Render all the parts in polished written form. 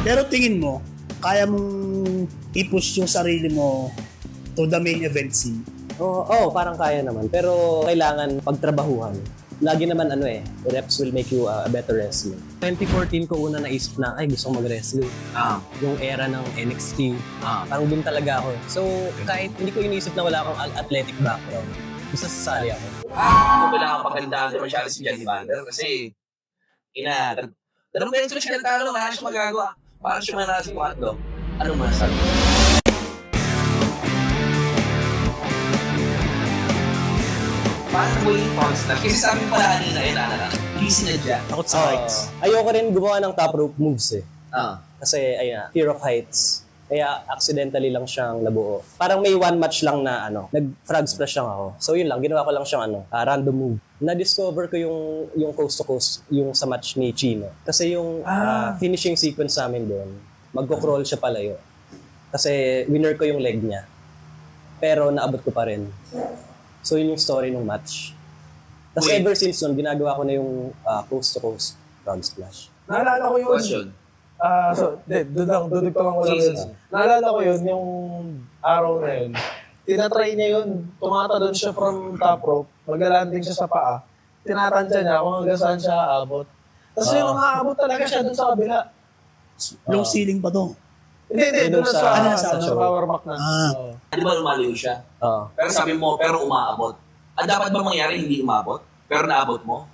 Pero tingin mo, kaya mong i-push yung sarili mo to the main event scene? Oo, parang kaya naman. Pero kailangan pagtrabahuhan. Lagi naman reps will make you a better wrestler. 2014 ko una naisip na, gusto kong mag-wrestling. Yung era ng NXT. Parang dun talaga ako. So, kahit hindi ko inisip na wala akong athletic background, basta sasali ako. Kailangan paghandaan ko masyado si Johnny Vander kasi dalawang beses siya nagtalo, wala siya magagawa. Parang siya manala si Hotdog. Anong masasabi? Paano mo yung constant? Kasi sabi mo pala kanina, hindi sinadya. Takot sa heights. Ayoko rin gumawa ng top rope moves Kasi, fear of heights. Kaya accidentally lang siyang nabuo. Parang may one match lang na nag-frog splash lang ako. So yun lang, ginawa ko lang siyang random move. Na-discover ko yung coast to coast, yung sa match ni Chino. Kasi yung finishing sequence namin doon, magko-crawl siya palayo. Kasi winner ko yung leg niya. Pero naabot ko pa rin. So yun yung story ng match. Kasi ever since nun, ginagawa ko na yung coast to coast frog splash. Naalala ko yun. Question. Dudugtungan ko lang yun. Naalala ko yun, yung araw na yun. Tinatry niya yun. Tumatalon siya from top rope. Maglalanding siya sa paa. Tinatansya niya kung hanggang saan siya aabot. Tapos yun, umaabot talaga siya dun sa kabila. Low ceiling pa to. Hindi. Doon sa power mark na. Di ba lumalayo siya? Pero sabi mo, pero umaabot. Dapat ba mangyari hindi umabot? Pero naabot mo?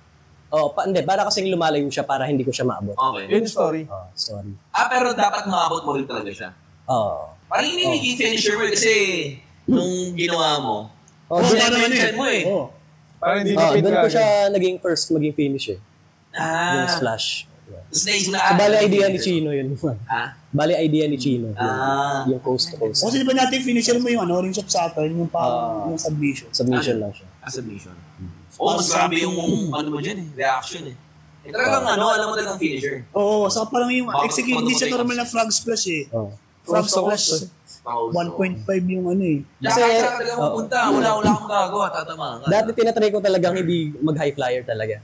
Hindi. Para kasing lumalayo siya para hindi ko siya maabot. Okay. Yun yung story. Story. Pero dapat maabot mo rin talaga siya? Parang hindi naging finisher mo kasi nung ginawa mo. Sinanyan chan mo Parang hindi doon ko siya naging first maging finish yung splash. Tapos naisip na, bali idea ni Chino yun. Bali idea ni Chino. Yung coast to coast. Kasi di ba natin finisher mo yung Rings of Saturn, yung parang yung submission? Submission lang siya. Submission. Mas grabe yung mo dyan reaction talagang alam mo talagang finisher. Oo, so parang yung execute, hindi siya normal na frog splash Frog splash. 1.5 yung Kasi saan talaga mapunta, wala kang magagawa, tatama ka. Dati tinatry ko talagang hindi mag-high flyer talaga.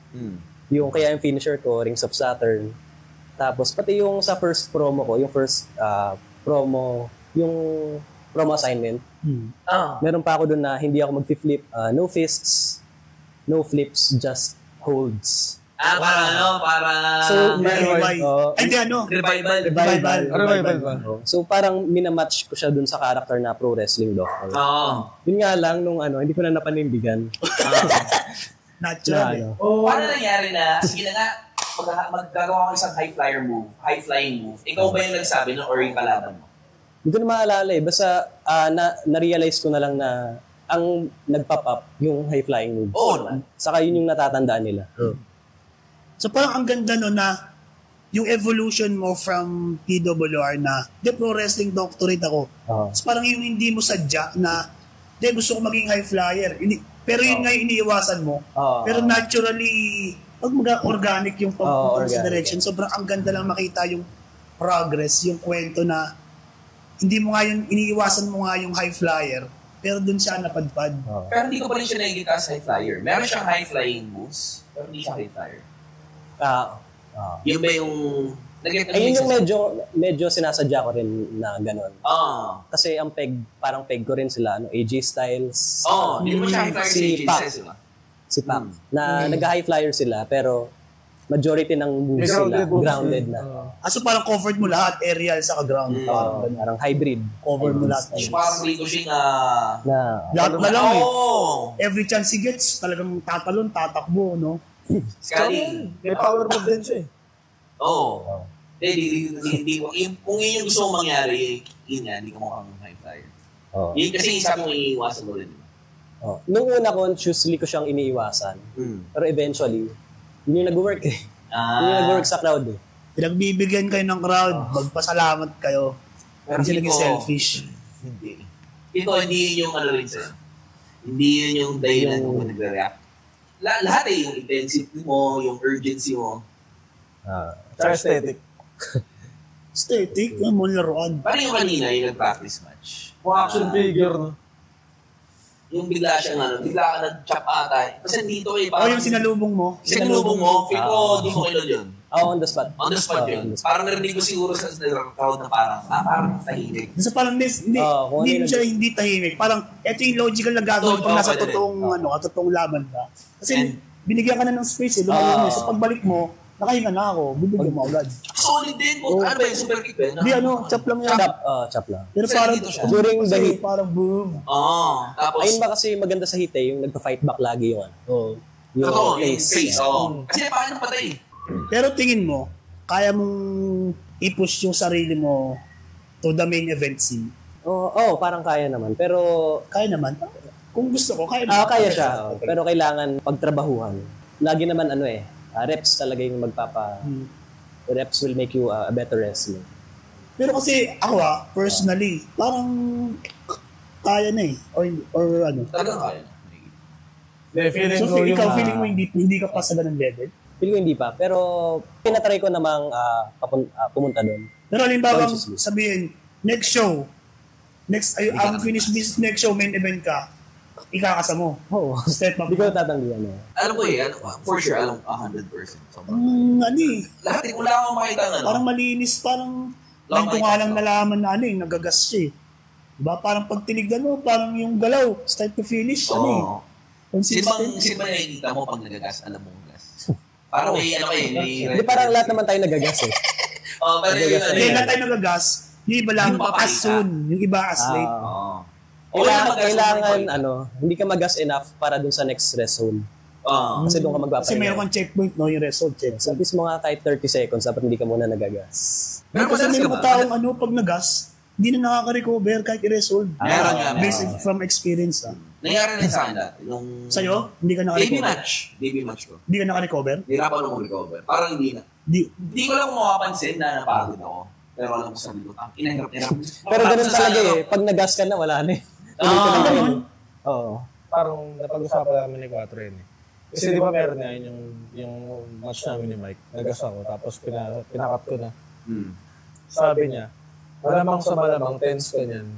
Yung kaya yung finisher ko, Rings of Saturn. Tapos pati yung sa first promo ko, yung first promo assignment. Meron pa ako doon na hindi ako mag-flip, no fists, no flips, just holds. Para revival ba? So parang minamatch ko siya dun sa character na pro wrestling doctor. Yun nga lang nung hindi ko na napanindigan. Natural. Paano nangyari na, sige na nga, maggagawa ko isang high flying move. Ikaw ba yung nagsabi or yung kalaban mo? Hindi ko na maalala Basta na-realize ko na lang na ang nagpop up yung high flying moves. Naman. Saka yun yung natatandaan nila. So parang ang ganda na yung evolution mo from PWR na pro wrestling doctorate ako. So parang yung hindi mo sadya na gusto ko maging high flyer. Pero yun nga yung iniiwasan mo. Pero naturally, pag organic yung pagpunta sa direction, sobrang ang ganda lang makita yung progress, yung kwento na hindi mo nga yung iniiwasan mo nga yung high flyer, pero dun siya napadpad. Pero hindi ko pa rin siya nakikita sa high flyer. Meron siyang high flying moves, pero hindi siya high flyer. Yun ba yung... Ayun yung medyo sinasadya ko rin na gano'n. Kasi ang parang peg ko rin sila, AJ Styles. Hindi mo siya high flyer si AJ Styles, diba? Si Pac. Na nag-high flyer sila, pero majority ng moves sila, grounded na. So parang covered mo lahat, aerial sa ground. Parang hybrid. Covered mo lahat. Parang ricochet lahat na lang Every chance he gets, talagang tatakbo, no? May power move din siya Kung yun yung gusto mong mangyari, hindi ko mukhang high flyer. Yun kasi isa mong iniiwasan mo rin. Nung una consciously ko siyang iniiwasan. Pero eventually, yun yung nag-work Yun yung nag-work sa crowd Pinagbibigyan kayo ng crowd, magpasalamat kayo. Pero hindi naging selfish. Hindi. Hindi yun yung rin sa'yo. Hindi yun yung dahilan kung nag-react. Lahat yung intensity mo, yung urgency mo. Aesthetic. Aesthetic? Yung mo laruan. Parang yung kanina, yung nag-practice match. Action figure, no? Yung bigla siyang bigla ka nag-chop ata. Kasi dito yung sinalubong mo. Sinalubong mo, feel ko, di mo kailan yun. On the spot. On the spot yun. Parang narinig ko siguro sa crowd na parang tahimik. Kasi parang hindi siya hindi tahimik. Parang ito yung logical na gagawin pag nasa totoong laban ka. Kasi binigyan ka na ng space lumayo so pagbalik mo, nakahinga na ako, bibigyan mo agad. Solid din. Ano ba yung super kick ba? Hindi chop lang yan. Chop lang. Pero parang during the heat, parang boom. Tapos ayun ba kasi maganda sa heat yung nagpa-fight back lagi yun. Yung face. Kasi paano patay? Pero tingin mo, kaya mong i-push yung sarili mo to the main event scene? Parang kaya naman. Pero kaya naman. Kung gusto ko, kaya naman. Kaya siya. Okay. Pero kailangan pagtrabahuhan. Lagi naman reps talaga yung reps will make you a better wrestler. Pero kasi ako personally, parang kaya na or ano. Talagang kaya na. So feeling mo hindi ka pa sa ganung level? Feeling ko hindi pa. Pero pinatry ko namang pumunta doon. Pero halimbawa sabihin, next unfinished business, next show, main event ka, ikakasa mo. Oo. Step up. Hindi ko tatanggihan. Alam ko for sure, 100%. Lahat wala akong makita Parang malinis, parang ngayon ko nga lang nalaman na nagagas siya. Diba? Parang pag tinignan mo, parang yung galaw, start to finish, consistent. Sino ba nakikita mo pag nagagas, alam mo gas? Parang may Hindi, parang lahat naman tayo nagagas pero lahat tayo nagagas, yung iba lang as soon, yung iba as late. Kailangan hindi ka magas enough para dun sa next rest zone. Kasi doon ka magpapahinga. Kasi mayroon kang checkpoint, yung result check. At least mga kahit 30 seconds, dapat hindi ka muna nagagas. Pero kasi may mga taong pag nagas, hindi na nakaka-recover kahit i-resolve. Meron nga. Based from experience. Nangyari rin sa akin dati. Sa'yo? Hindi ka naka-recover? Debut match ko. Hindi ka naka-recover? Hirapan ako mag-recover. Parang hindi na. Hindi ko lang makapansin na napagod ako. Pero alam ko sabi ko, inahirap. Pero ganun talaga Pag nagas ka na, wala na Oo. Parang napag-usapan namin ni Quattro yun Kasi di ba meron nga yung match namin ni Mike. Nagas ako, tapos pinakat ko na. Sabi niya, malamang sa malamang, tense ka niyan.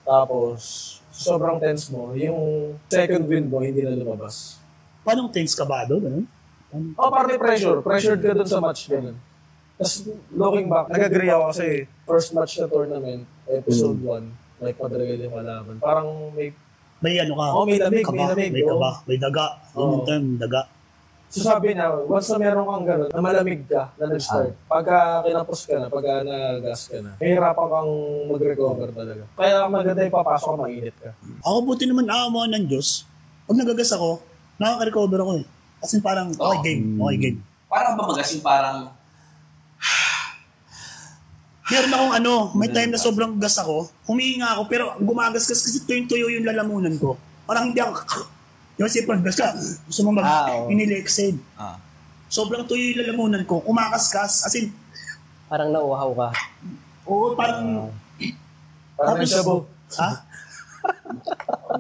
Tapos, sobrang tense mo, yung second wind mo, hindi na lumabas. Paano tense ka ba doon? Parang may pressure. Pressured ka doon sa match. Ganun. Tapos, looking back, nag-agree ako kasi first match na tournament, episode 1, Mike Madrigal yung kalaban. Parang may ka. May lamig. May kaba. May daga. Yung term, daga. So sabi na, once na meron kang gano'n, na malamig ka, na nag-start, pagka kinapos ka na, pagka nagas ka na, mahirapan kang mag-recover talaga. Kaya maganda yung papasok ka, mainit ka. Ako buti naman aawa ng Diyos. Pag nagagas ako, nakaka-recover ako Kasi parang, okay game. Parang bamagas yung parang... Meron akong may time na sobrang gas ako, humihinga ako, pero gumagasgas kasi tuyo yung lalamunan ko. Parang hindi ako, yung sipag gas ka, gusto mo inilexade. Sobrang tuyo yung lalamunan ko, kumakaskas, as in, parang nauuhaw ka. Oo, parang, parang nagsabo. Ha?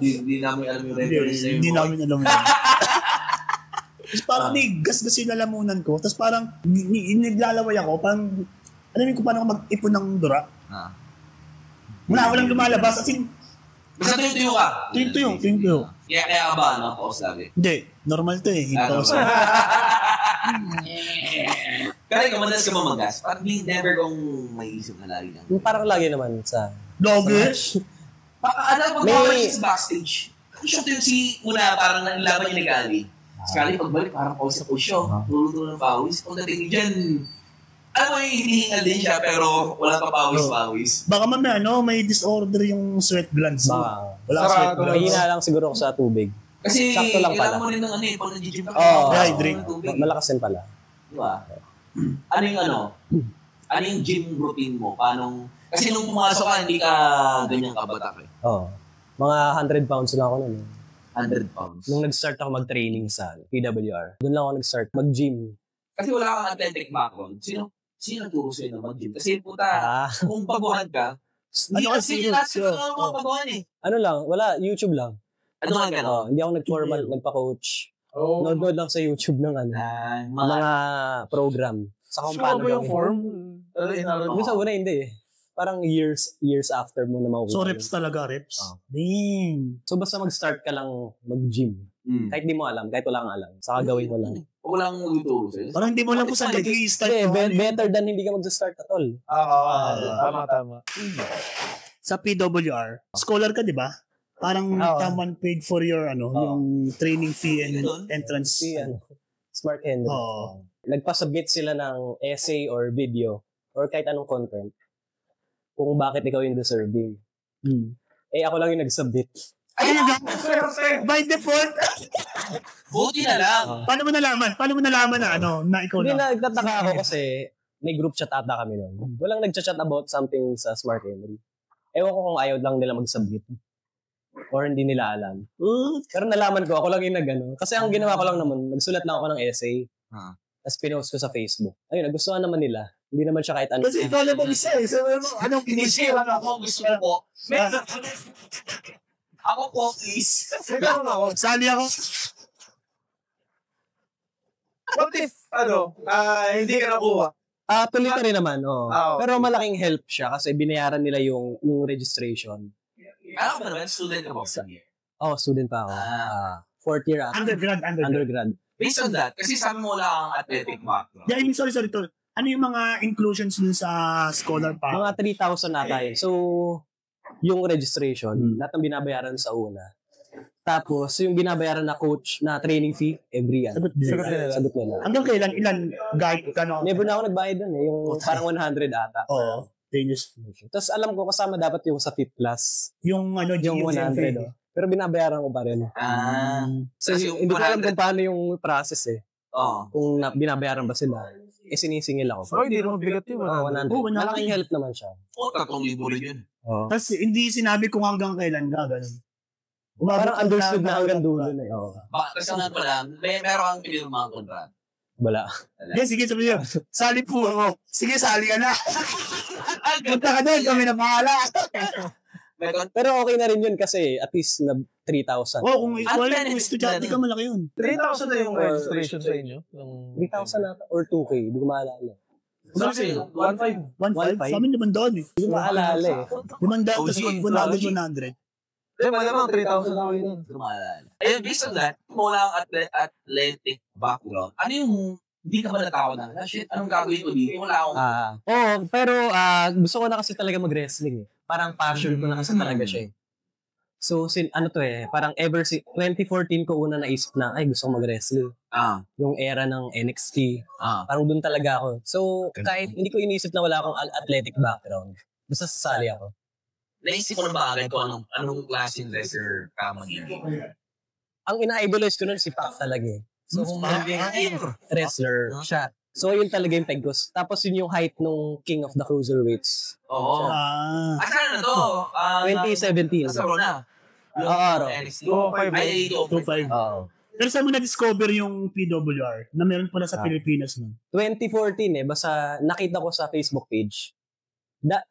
Hindi namin alam yung reference na yun. Hindi namin alam yun. Tapos parang gas-gas yung lalamunan ko, tapos parang, naglalaway ako, parang, alam ko paano mag-ipon ng dura. Wala lang lumalabas. As in, basta tuyo ka. Tuyo. Kaya ba, pause lagi? Hindi. Normal to pause. Kaya ikaw, madalas ka mamagas. Parang never kong maiisip na lagi lang. Parang lagi naman sa... Lagi? Alam mo, pag-awal sa backstage. Shot yung una, parang nalaban yung nag-ali. Sekali, pagbalik, parang pause na pause siya. Tulo-tulo ng pawis. Pagdating dyan, alam mo, hinihingal din siya, pero wala pa pawis-pawis. Baka may disorder yung sweat glands mo. Wala sweat glands. Mahina lang siguro ako sa tubig. Kasi sakto lang pala. kailangan mo rin ng pag nag-gym ka. Hydrate. Malakas din pala. Diba? Ano yung gym routine mo? Kasi nung pumasok ka, hindi ka ganyan kabatak Mga 100 pounds lang ako nun. 100 pounds. Nung nag-start ako mag-training sa PWR, doon lang ako nag-start mag-gym. Kasi wala kang athletic background. Sino nagturo sa'yo na mag-gym? Kasi kung baguhan ka, hindi kasi mga baguhan Ano lang, wala, YouTube lang. Ano nga gano'n? Hindi ako nag-formal, nagpa-coach. Nood lang sa YouTube ng mga program. Sa kung paano yung form? Yung sa una hindi Parang years after mo na mauwi. So, reps talaga, reps? Dang. So, basta mag-start ka lang mag-gym. Kahit di mo alam, kahit wala kang alam. Saka gawin mo lang. Huwag lang magturo sa'yo. Parang hindi mo lang kung saan nag-i-start. Better than hindi ka mag-start at all. Tama. Sa PWR, scholar ka, di ba? Parang someone paid for your yung training fee and entrance. Smart Henry. Nagpa-submit sila ng essay or video or kahit anong content kung bakit ikaw yung deserving. Eh, ako lang yung nag-submit. Ay, by default. Buti na lang. Paano mo nalaman na na ikaw Hindi na? nagtataka ako kasi may group chat ata kami noon. Walang nagchat-chat about something sa Smart Henry. Ewan ko kung ayaw lang nila mag-submit. Or hindi nila alam. Pero nalaman ko, ako lang yung Kasi ang ginawa ko lang naman, nagsulat lang ako ng essay. Tapos pinost ko sa Facebook. Ayun, nagustuhan naman nila. Hindi naman siya kahit ano. Kasi ikaw lang mag-isa eh. So, anong Inisip ako, gusto ko po. Ako po, please. Sali ako. What if, hindi ka nakuha? Tuloy pa rin naman, Pero malaking help siya kasi binayaran nila yung registration. Ano ba naman? Student ka ba? Student pa ako. Fourth year ata. Undergrad. Based on that, kasi sabi mo wala ang athletic background. Yeah, I mean, sorry, tol. Ano yung mga inclusions dun sa scholar pa? Mga 3,000 ata yun. So, yung registration, lahat ng binabayaran sa una. Tapos, yung binabayaran na coach na training fee, every year. Sagot nila. Hanggang kailan? Ilan? Guide? Never na ako nagbayad dun eh. Yung parang 100 ata. Oo. Tapos alam ko kasama dapat yung sa Fit Plus. Yung yung 100. Pero binabayaran ko pa rin. So, hindi ko alam kung paano yung process eh. Kung binabayaran ba sila. Sinisingil ako. So, hindi naman bigat yun. 100. Malaking help naman siya. 3,000 rin yun. Tapos hindi sinabi kung hanggang kailan ka, ganun. Parang understood na hanggang dulo na eh. Kasi nga pala, meron kang pinirmahan kontrata. Wala. Sige, sabi niyo. Sali po ako. Sige, sali ka na. Punta ka doon, kami na bahala. Pero okay na rin yun kasi at least na 3,000. Kung estudyante ka, malaki yun. 3,000 na yung registration sa inyo? 3,000 na or 2K, hindi ko maalala. Kasi, 1,500. 1,500? Sa amin naman doon eh. Hindi ko maalala eh. 500, tapos 100. Malamang 3,000 na kayo nun. Ayun, based on that, kung wala ang athletic background, ano yung hindi ka ba natakot na? Shit, anong gagawin ko dito? Wala akong... pero gusto ko na kasi talaga mag-wrestling eh. Parang passion ko na kasi talaga siya eh. So, parang 2014 ko una naisip na, gusto ko mag-wrestling. Yung era ng NXT. Parang dun talaga ako. So, kahit hindi ko inisip na wala akong athletic background, basta sasali ako. Naisip ko na ba agad kung anong klaseng wrestler ka magiging? Ang ina-idolize ko nun si Pac talaga eh. So, kung magiging wrestler siya. So, yun talaga yung peg ko. Tapos yun yung height nung King of the Cruiserweights. Oo. Saan na to? 2017. Nasa Raw na. Oo. 2,500. Pero saan mo na-discover yung PWR na meron pala sa Pilipinas nun? 2014 basta nakita ko sa Facebook page.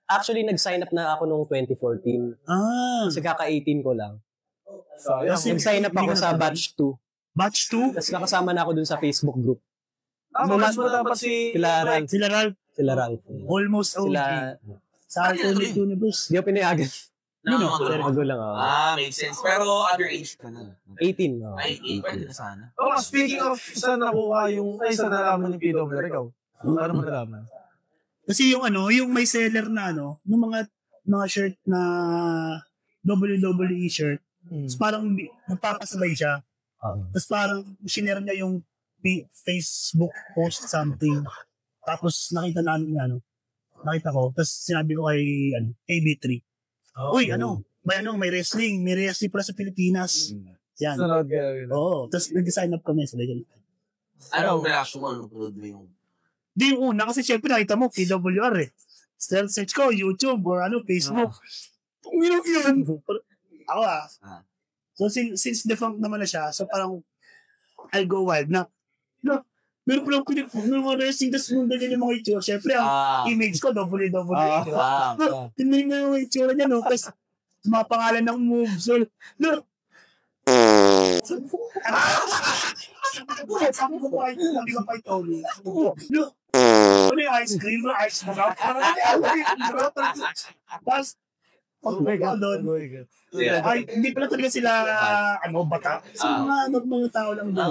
Actually, nag-sign up na ako nung 2014. Kasi kaka-18 ko lang. Nag-sign up ako sa batch 2. Batch 2? Tapos nakasama na ako dun sa Facebook group. Mas mo dapat Sila Ralph. Almost OG. Sa alternate universe. Hindi ako pinayagan. Magulang ako. Makes sense. Pero underage ka na. 18. Ay, 18 pwede na sana. Speaking of saan nakuha saan nalaman yung PWR, ikaw? Ano mo nalaman? Kasi yung may seller na yung mga shirt na WWE shirt. Tapos parang nagpapasabay siya. Tapos parang sinare niya yung Facebook post something. Tapos nakita namin nakita ko. Tapos sinabi ko kay AB3. Uy, may wrestling. May wrestling pala sa Pilipinas. Yan. Sunod ka rin. Oo. Tapos nag-sign up kami. Anong reaction mo nung tulad mo yung... Di yung una kasi syempre nakita mo PWR eh. Still search ko YouTube or Facebook. Yun. Ako So since defunct naman na siya, so parang I'll go wild na. Meron pa lang mga wrestling tas nung ganyan yung mga itsura. Syempre ang image ko WWE. Tinignan mo yung itsura niya tapos mga pangalan ng moves. Sabi ko pa ito. Ano yung ice cream? Ice cream? Tapos, Oh my God. doon, Oh my God. ay, hindi pala talaga sila, bata. So, mga normal na tao lang doon.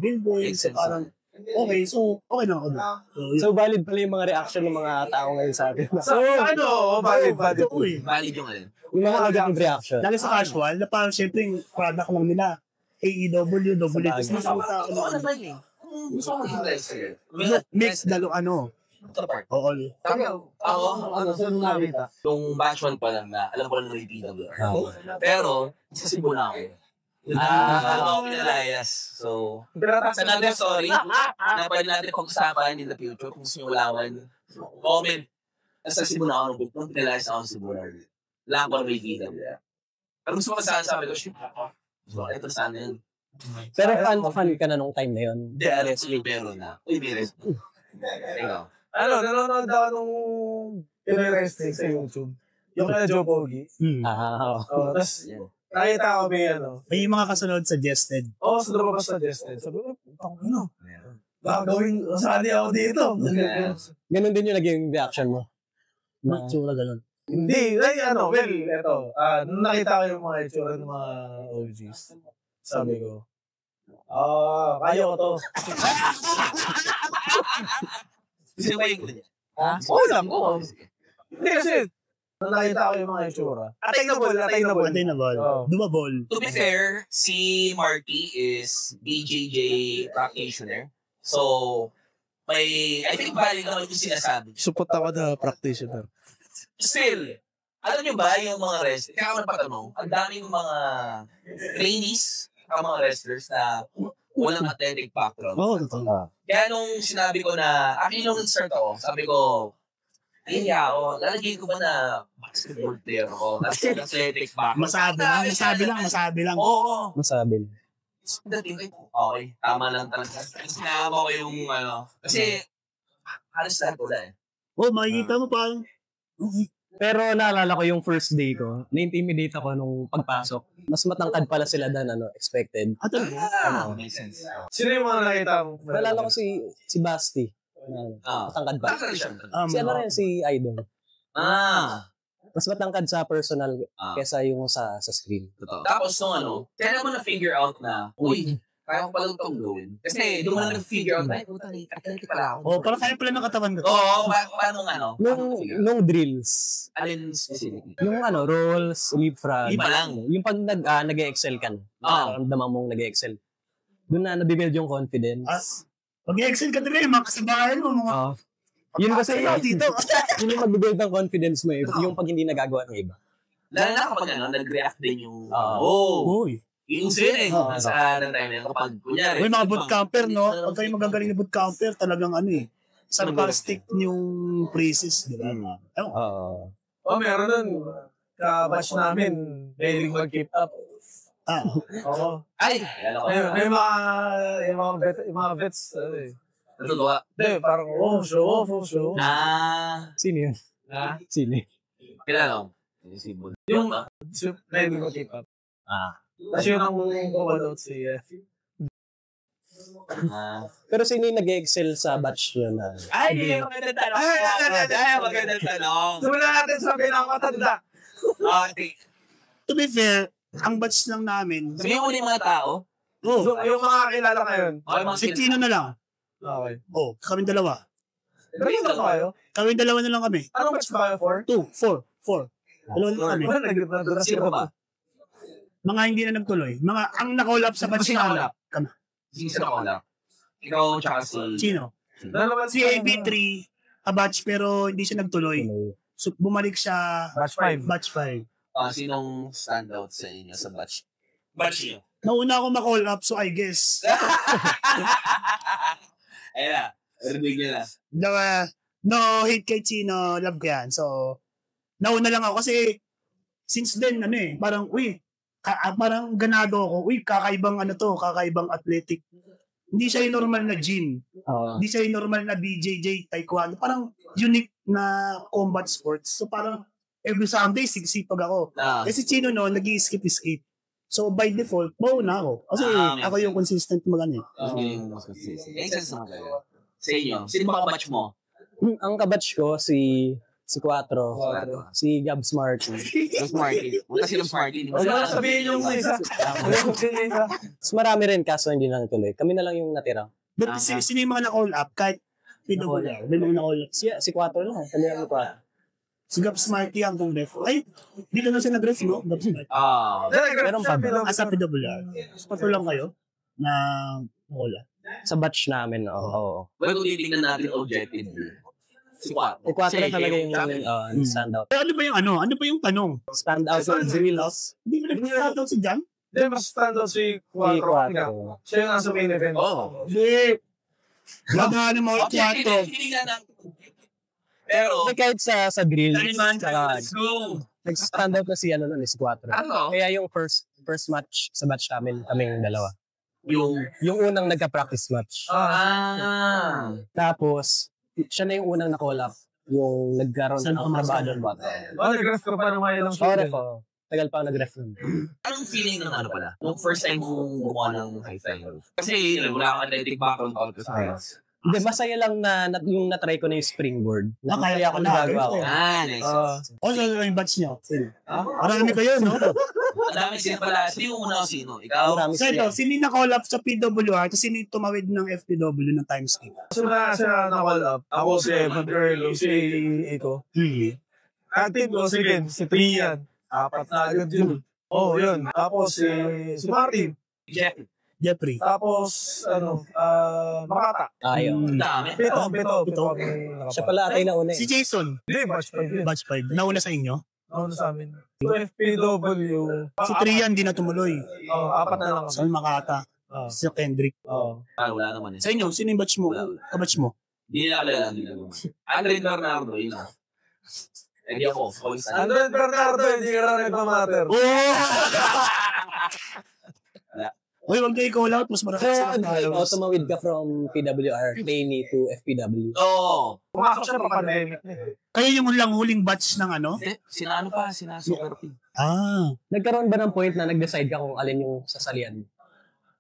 Building, so parang, okay, so, okay na ako doon. So, valid pala yung mga reaction ng mga tao ngayon sa atin. So, valid. Valid yung alin. Yung mga negative reaction. Lalo sa casual, na parang syempre yung product lang nila, AEW, W, tapos nasuta ako Oo, na, naman eh. Kung gusto mo maging wrestler, mix, lalo ito part. oo. Ako, Saan mo nakita? yung batch 1 pa lang na, alam ko lang na PWR. Pero, sa Cebu na ako. Ako pinalayas. So, sa another story, na pwede natin pag-usapan in the future kung gusto nyo malaman. Comment. Nasa Cebu na ako nung pinalayas ako sa Cebu na. Wala ko may PWR. Pero gusto ko sabi ko, shit, ito sana yun. Pero fan ka na nung time na yun. Hindi, wrestling pero na. Uy, may wrestling. Ikaw. Nanonood ako nung Pinoy-wrestling sa YouTube. Yung kaya Joe Pogi. Tapos, nakita ko May mga kasunod suggested. sa lumabas suggested. Sabi ko, gagawin, sali ako dito. Ganun din yung naging reaction mo. Tsura ganun. Hindi, eto. Nung nakita ko yung mga itsura ng mga OGs, sabi ko, kaya ko to. Gusto mo yung kunya? Oo lang ko. Hindi kasi, nung nakita ko yung mga itsura. Attainable. Oh. Doable. To be fair, si Marky is BJJ practitioner. So, I think valid naman yung sinasabi. Support ako na practitioner. Still, alam nyo ba yung mga wrestlers? Kaya ako nagpatanong, ang daming mga trainees, ang mga wrestlers na walang athletic background. Oo, totoo. Kaya nung sinabi ko na, actually nung nag-start ako, sabi ko, kaya ako, lalagay ko ba na basketball player ako? Athletic background. Masabi lang. Oo. Masabi. Dating ko, okay, tama lang talaga. Sinama ko yung kasi halos lahat wala eh. Makikita mo parang, Pero naalala ko yung first day ko, na-intimidate ako nung pagpasok. Mas matangkad pala sila than expected. Makes sense. Sino yung mga nakita mo? Naalala ko si Basti. Matangkad pa. Si ano rin, si Idol. Mas matangkad sa personal kesa yung sa screen. Totoo. Tapos nung kaya mo na-figure out na, uy, kaya ko pala itong gawin. Kasi doon mo na nag-figure out, ay, puta, athletic pala ako. parang kaya pala ng katawan ko. Oo, paano Nung drills. Alin specifically? Yung rolls, leapfrog. Iba lang. Yung pag nag-excel ka. Nararamdaman mong nag-excel. Doon na nabibuild yung confidence. Pag-excel ka din mga kasabayan mo, mga yun kasi dito. yun yung mag-build ng confidence mo yung pag hindi nagagawa ng iba. Lalo na kapag nag-react din yung, Uy. yung sin sa time na yun, kapag kunyari. Mga bootcamper, no? Pag kayo magagaling na bootcamper, talagang sarcastic yung phrases, di ba? Meron nun. Ka-batch namin, mahilig mag-keep up. Oo. Ay! May mga vets, Natutuwa. Hindi, parang, show off. Sino yun? Sino? Kilala ko. Si Bull. Yung, mahilig mag-keep up. Tapos yun ang overload si Pero sino yung nag-excel sa batch yun na? Ay, magandang tanong. Simulan natin sabihin ang matanda. To be fair, ang batch lang namin, Sabihin mo na yung mga tao. So, yung mga kilala ngayon. Okay, si Chino na lang. Okay. Kami dalawa. Ganyan ba kayo? Kami dalawa na lang kami. Anong batch ba kayo? 4. Dalawa na lang kami. Sino pa ba? Mga hindi na nagtuloy. Mga ang nakolap sa batch Sino na nakolap? Sino ko lang? Ikaw tsaka si... Chino. Si AB3, batch pero hindi siya nagtuloy. So, bumalik siya batch 5. Sinong standout sa inyo sa batch? Batch niyo? Nauna ako ma-call up, so I guess. Ayun na. Rinig niya na. No hate kay Chino, love ko yan. So, nauna lang ako kasi since then, parang, parang ganado ako. Kakaibang kakaibang athletic. Hindi siya yung normal na gym. Hindi siya yung normal na BJJ, taekwondo. Parang unique na combat sports. So, parang every Sunday, sigsipag ako. Kasi Chino nag-i-skip. So, by default, mauna ako. Kasi ako yung consistent magano. Yung sense naman kayo. Sa inyo, sino mga batch mo? Ang kabatch ko, si Quattro, si Gabs Martin. Yung Smarty. Punta si Smarty. Huwag mo na sabihin yung isa. Mas marami rin kaso hindi na natuloy. Kami na lang yung natira. But sino yung mga na-call up? Kahit PWR. May mga na-call up. Si Quattro lang. Kami lang yung Quattro. Si Gabs Marty hanggang ref. Ay, dito na siya nag-ref, no? Gabs Marty. Meron pa ba? Sa PWR. Pato lang kayo na wala. Sa batch namin, oo. Well, kung titignan natin objectively, si Quattro. Si Quattro Kasi talaga yung yung standout. Pero ano ba yung ano? Ano ba yung tanong? Standout sa drills. Hindi mo nag-start si Jan? Hindi, mas standout si Quattro. Siya yung nasa main event. Oo. Hindi. Labahan ng mga Quattro. Titignan natin. Pero, Kahit sa drills, let's go. nag-standout na si si Quattro. Ano? Kaya yung first match sa batch namin, kaming dalawa. Yung unang nagka-practice match. Tapos, siya na yung unang na-call up. Yung nagkaroon ng trabaho ba? Nag-ref ka pa ng mga ilang Oo, ref. Tagal pa ako nag-ref nun. anong feeling ng ano pala? Nung first time mong gumawa ng high flying? Kasi wala kang athletic background all the time. Hindi, masaya lang na yung na-try ko na yung springboard. Kaya Kaya ako nagagawa ko. Nice. O, so yung batch niyo? Marami kayo, no? Ang dami sino pala. Sino yung una o sino? Ikaw? Marami So ito, sino yung na-call up sa PWR tapos sino yung tumawid ng FPW ng timeskip? So na siya na-call up. Ako si Evan Earl, si Iko. Active ko si Trian. 4 na agad yun. Yun. Tapos si Martin. Jeffrey. Tapos, Makata. Ayaw. Ang dami. Pito. Siya pala atay na una Si Jason, Hindi, batch 5 yun. batch 5. Nauna sa inyo? Nauna sa amin. So, FPW. Si Trian, di na tumuloy. 4 na lang Sa Makata. Si Kendrick. Wala naman eh. Sa inyo, sino yung batch mo? Kabatch mo? Hindi na alala. Andren Bernardo, yun ah. Hindi ako. Andren Bernardo, hindi ka na nagmamatter. Uy, wag kayo call out. Mas marami sa Ikaw tumawid ka from PWR, Laney to FPW. Oo. Pumasok siya pa pandemic na eh. Kayo yung huling batch ng ano? Sina Super P. Nagkaroon ba ng point na nag-decide ka kung alin yung sasalian?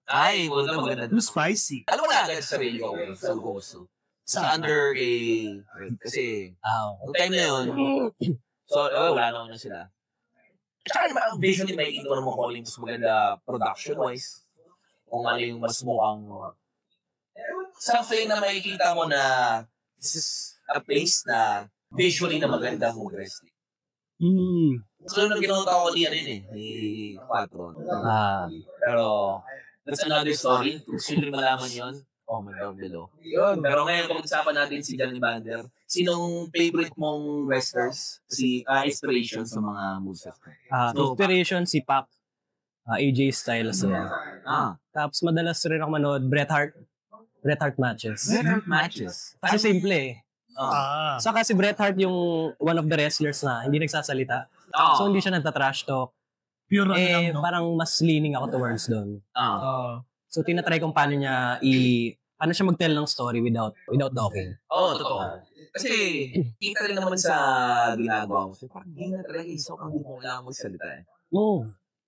Ay, maganda. Mas spicy. Alam mo na agad sa sarili ko, sa gusto. Sa under a... Kasi, ang time na yun, so, wala naman na sila. Tsaka naman, ang vision ni Mike, ito naman calling mas maganda production-wise. Kung ano yung mas mukhang... Something na makikita mo na this is a place na visually na maganda mong wrestling. So, nung ginagawa ko niya rin eh, ni Quattro. Pero, that's another story. Kung sino rin malaman yun, oh my God, below. Pero ngayon, pag-usapan natin si Johnny Bander, sinong favorite mong wrestlers? Inspiration sa mga moves? Inspiration si Pac, AJ Styles. Tapos madalas rin ako manood Bret Hart matches. Kasi simple eh. Saka si Bret Hart yung one of the wrestlers na hindi nagsasalita. So hindi siya nagta-trash talk. Pure lang, no? Parang mas leaning ako towards doon. So tinatry kung paano niya paano siya mag-tell ng story without talking. Totoo. Kasi kita rin naman sa ginagawa mo. Parang hindi na talaga isok ang hindi mo kailangan magsalita eh.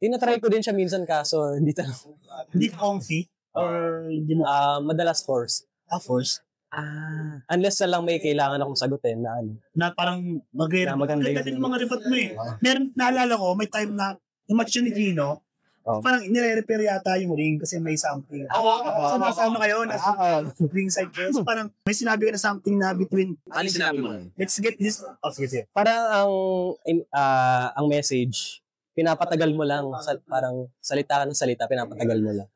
Tinatry ko din siya minsan kaso hindi comfy? Or hindi mo? Madalas forced. Forced? Unless lang may kailangan akong sagutin na ano. Na parang maganda din mga report mo eh. Meron, naalala ko, may time na yung match yun ni Gino, parang nire-repair yata yung ring kasi may something. So nasama kayo, nasa ringside kayo. So parang may sinabi ka na something na between, Ano sinabi mo? let's get this, sige. Parang ang message, pinapatagal mo lang, parang salita ka ng salita, pinapatagal mo lang.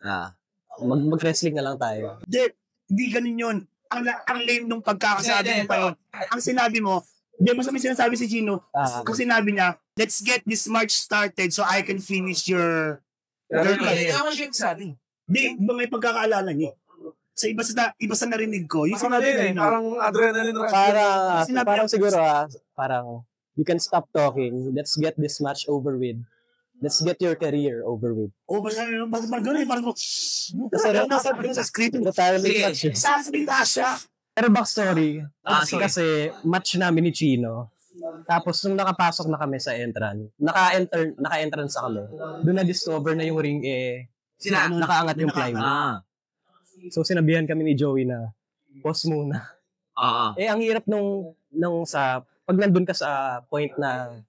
Mag-wrestling na lang tayo. Hindi ganun yun. Ang lame nung pagkakasabi mo pa yun. Ang sinabi mo, hindi mo sa sinasabi si Gino, kung sinabi niya, let's get this match started so I can finish your... Hindi naman siya sabi. Hindi, ba may pagkakaalala niya? Sa iba sa narinig ko, yung Parang sinabi parang adrenaline rush. Parang siguro parang you can stop talking. Let's get this match over with. Let's get your career over with. Basta gano'n, parang Kasi nasa script. retirement match. Sasalita siya. Pero backstory, kasi match namin ni Chino. Tapos nung nakapasok na kami sa naka-entrance na kami. Doon na-discover na yung ring nakaangat yung flying. So sinabihan kami ni Joey na, pause muna. Ang hirap nung pag nandun ka sa point na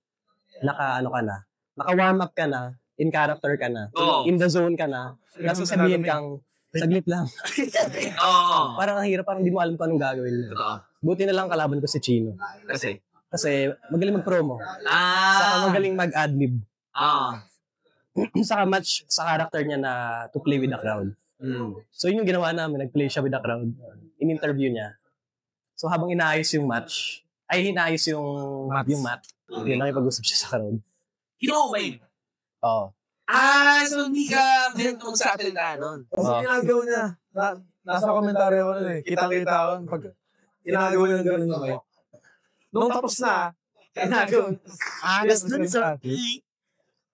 naka-warm up ka na, in character ka na, in the zone ka na, tapos sabihin kang, saglit lang. Parang ang hirap, parang di mo alam kung anong gagawin mo. Buti na lang kalaban ko si Chino. Kasi magaling mag-promo. Saka magaling mag-adlib. Saka match sa character niya na to play with the crowd. So yun yung ginawa namin, nag-play siya with the crowd. In-interview niya. So habang inaayos yung match, inaayos yung mat. Yun, nakipag-usap siya sa crowd. Kinaway. Oo. So hindi ka sa atin na nun. Kasi ginagawa niya. Nasa komentaryo ko nun eh. Kitang-kita ko. Pag ginagawa niya ng gano'n naman. Nung tapos na, ginagawa.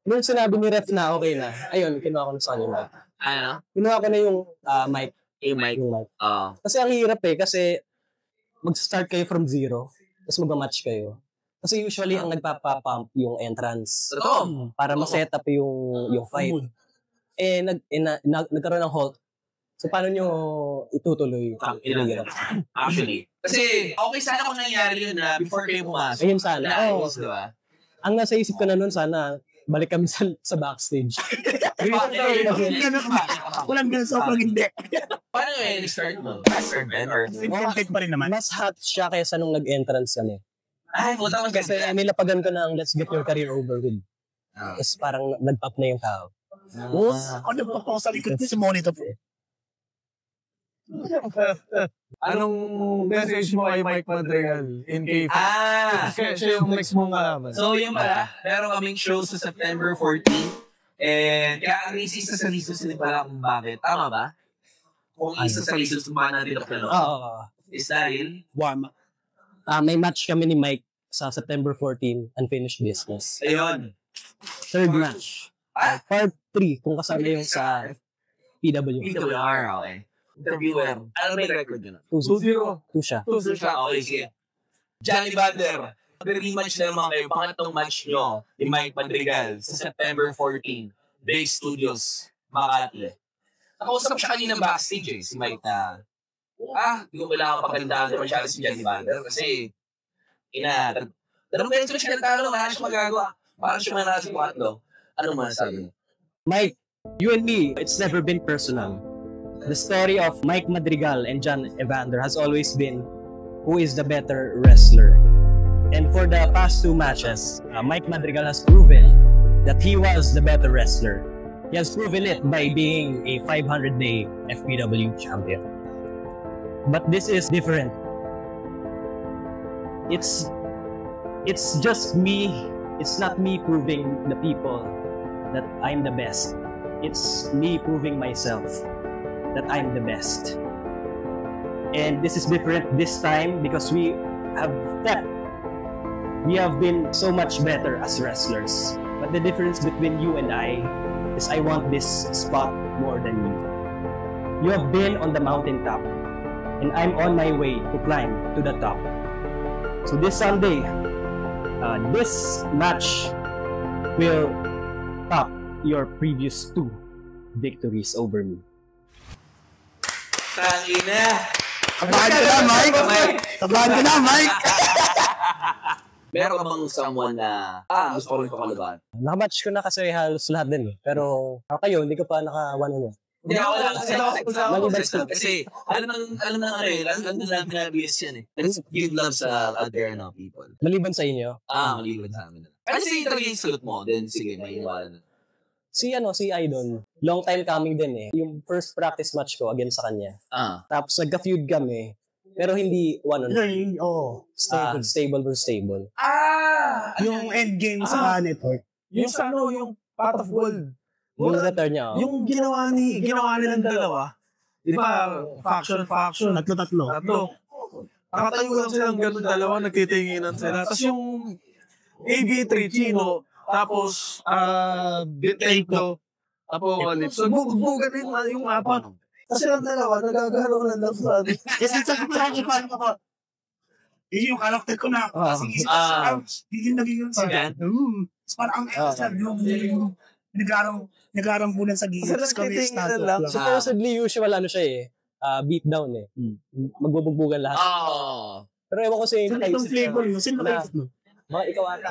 Nung sinabi ni ref na okay na, ayun, kinuha ko na sa kanila. Kinuha ko na yung mic. Yung mic. Kasi ang hirap kasi mag-start kayo from zero, tapos mag-match kayo. Kasi usually, ang nagpapapump yung entrance. Para ma-set up yung fight. Nagkaroon ng halt. So, paano nyo itutuloy? Actually. Kasi, okay sana kung nangyari yun na before kayo pumasok. Ayun sana. Diba? Ang nasa isip ko na nun, sana balik kami sa backstage. Walang ganun sa pag hindi. Paano yung start mo? Faster, Ben? Or Content pa rin naman. Mas hot siya kaysa nung nag-entrance kami. puta mo kasi nilapagan ko ng let's get your career over with. Tapos parang nag-pop na yung tao. Ako nagpap ako sa likod ko sa monitor. Anong message mo kay Mike Madrigal in K5? Siya yung next mong kalaban. So yun pala, meron kaming show sa September 14. And kaya ang isa sa lisos din pala kung bakit. Tama ba? Kung isa sa lisos kung bakit natin ako. Oo. Is dahil? Warm up. May match kami ni Mike sa September 14, Unfinished Business. Ayun. Third match. Part 3, kung kasama yung sa PW. PWR, okay. Interviewer. Ano may record yun? 2-0. 2 siya. 2-0 siya. Okay, sige. Johnny Bander. Rematch na naman kayo. Pangatong match nyo ni Mike Madrigal sa September 14. Big Studios, Makati. Nakausap siya kanina backstage si Mike na hindi ko kailangan pagkalindahan ko masyado si Johnny Bander kasi tanong ko siya ng tanong, wala siya magagawa. Parang siya manasa si Watlo. Ano masasabi mo? Mike, you and me, it's never been personal. The story of Mike Madrigal and John Evander has always been who is the better wrestler. And for the past 2 matches, Mike Madrigal has proven that he was the better wrestler. He has proven it by being a 500-day FPW champion. But this is different. It's just me. It's not me proving the people that I'm the best. It's me proving myself that I'm the best. And this is different this time because we have been so much better as wrestlers. But the difference between you and I is I want this spot more than you. You have been on the mountaintop, and I'm on my way to climb to the top. So this Sunday, this match will top your previous 2 victories over me. Tangina! Tabahan ka na, Mike! Tabahan ka na, Mike! Meron ka bang someone na gusto ko rin pakalaban? Nakamatch ko na kasi halos lahat din eh. Pero kayo, hindi ko pa naka-1-1 eh. Hindi ako lang kasi alam ng pinabis yan eh. Give love sa out there na people. Maliban sa inyo? Maliban sa amin. Kasi talaga yung sagot mo, then sige, may iwanan na. Si Idol, long time coming din eh. Yung first practice match ko against sa kanya. Tapos nagka-feud kami, pero hindi stable versus stable. Yung endgame sa network. Yung sa yung Pot of Gold. Yung return niya. Yung ginawa nilang dalawa. Di ba, faction. Tatlo. Nakatayo lang silang ganun dalawa, nagtitinginan sila. Tapos yung AB3 Chino, tapos Bitento, Apocalypse. So, bugan yung mapa. Kasi lang dalawa, nagagano lang lang sa atin. Kasi sa kipaan ko, yung character ko na, hindi naging yun siya. Parang ang nagarambulan sa gilid. Kasi nagtitinginan lang. Supposedly, usual siya eh. beatdown eh. Magbubugbugan lahat. Pero ewan ko sa inyo. Sino itong flavor yun? Sino na no? Mga ikaw ata.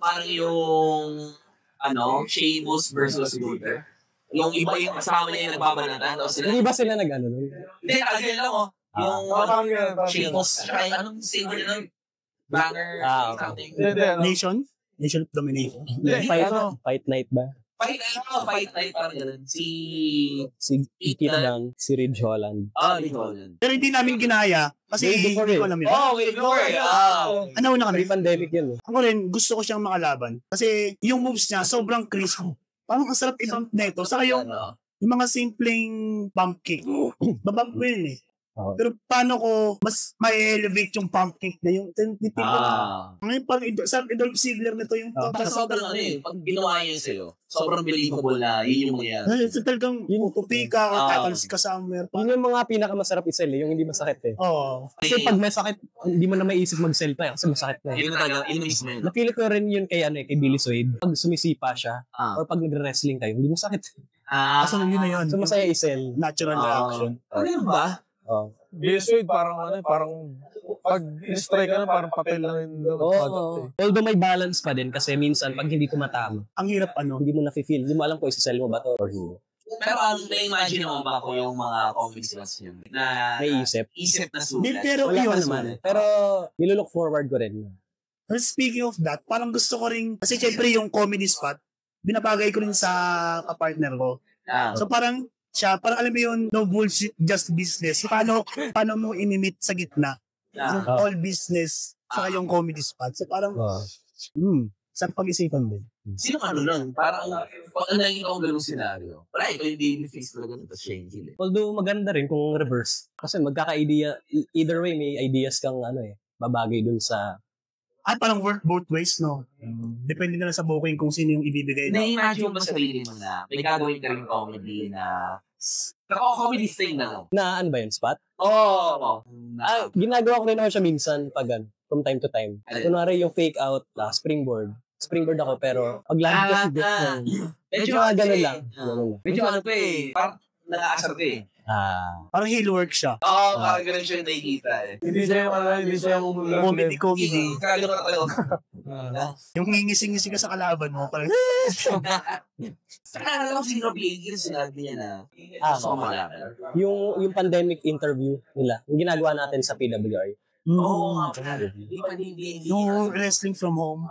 Parang yung, Sheamus versus Gunther. Yung iba yung kasama niya yung nagbabanatan. Hindi ba sila nag-ano nun? Hindi, again lang, Yung, Sheamus, tsaka yung anong single nun? Banger, something. Nation of Domination. Fight night ba? Fight night, parang ganun. Si Keith Dunn, si Ridge Holland. Ridge Holland. Pero hindi namin ginaya kasi hindi ko alam yun. Wait before. Ano na kami? Pre-pandemic yun. Ako rin, gusto ko siyang makalaban. Kasi yung moves niya, sobrang crisp. Parang ang sarap i-bump na ito. Saka yung mga simpleng bump kick. Babump ko yun eh. Pero paano ko mas ma-elevate yung pump kick na yung ngayon parang sarap i-Dolph Ziggler nito yung sobrang pag ginawa niya sa'yo, sobrang believable na yun yung mangyayari. So talagang utupi ka or tackles ka somewhere. Yun yung mga pinakamasarap i-sell yung hindi masakit eh. Kasi pag may sakit, hindi mo na maiisip mag-sell pa kasi masakit na. Yun na talaga, yun mismo yun. Napili ko rin yun kay Billy Soid. Pag sumisipa siya, or pag nagre-wrestling kayo, hindi mo sakit. So yun na yun. So masaya i-sell. Natural reaction. Ano ba? Billy parang pag in-strike ka na, parang papel lang yung Although may balance pa din kasi minsan pag hindi tumatama, ang hirap hindi mo na-feel. Hindi mo alam kung isi-sell mo ba to or hindi. Pero na-imagine mo ba ko yung mga comics yun? Na may isip na sulat. Pero wala yun naman. Pero nilook forward ko rin. Speaking of that, parang gusto ko rin, kasi syempre yung comedy spot, binabagay ko rin sa kapartner ko. So parang alam mo yun, no bullshit, just business. Paano mo inimit sa gitna? All business, saka yung comedy spot. So parang, sa pag-isipan din. Sino lang? Parang, pag nakikita kong ganung senaryo, wala ito hindi face talaga ito siya yung kill. Although maganda rin kung reverse. Kasi magkaka-idea, either way may ideas kang babagay dun sa... parang work both ways, no? Depende na lang sa booking kung sino yung ibibigay. Na-imagine mo ba sa sarili mo na may gagawin ka rin comedy na comedy thing na. Na ano ba yun, spot? Ginagawa ko rin naman siya minsan pag from time to time. Kunwari yung fake out, springboard. Springboard ako pero pag lagi ko si medyo gano'n lang. Medyo parang nakaasar ka eh. Parang heel work siya. Parang ganun siya yung nakikita eh. Hindi siya yung comedy. Kalo ka talaga. Yung ngingisi-ngisi ka sa kalaban mo, parang Saka alam ko si Rob Yeager, sinabi niya na gusto ko malaman. Yung pandemic interview nila, yung ginagawa natin sa PWR. Yung wrestling from home.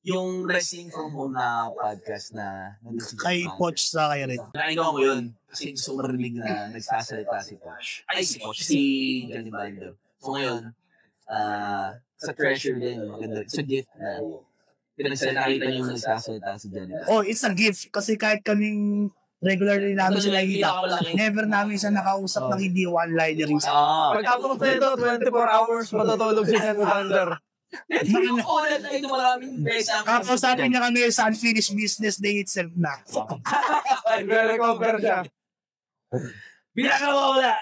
Yung wrestling from home na podcast na kay Poch sa kaya rin. Nakagawa ko yun. Kasi gusto ko marinig na nagsasalita si Poch. Si Poch. Si Johnny Binder. So ngayon, sa Treasure din, maganda. It's a gift na nakita niyo nagsasalita si Johnny Binder. It's a gift. Kasi kahit kaming regularly namin sila nakikita, never namin siya nakausap ng hindi one-linerings. Pagkatapos na ito, 24 hours matutulog si Johnny Binder. Ulan na ito maraming beses. Kakausapin niya kami sa unfinished business day itself na. Nagre-recover siya. Binaka mo wala.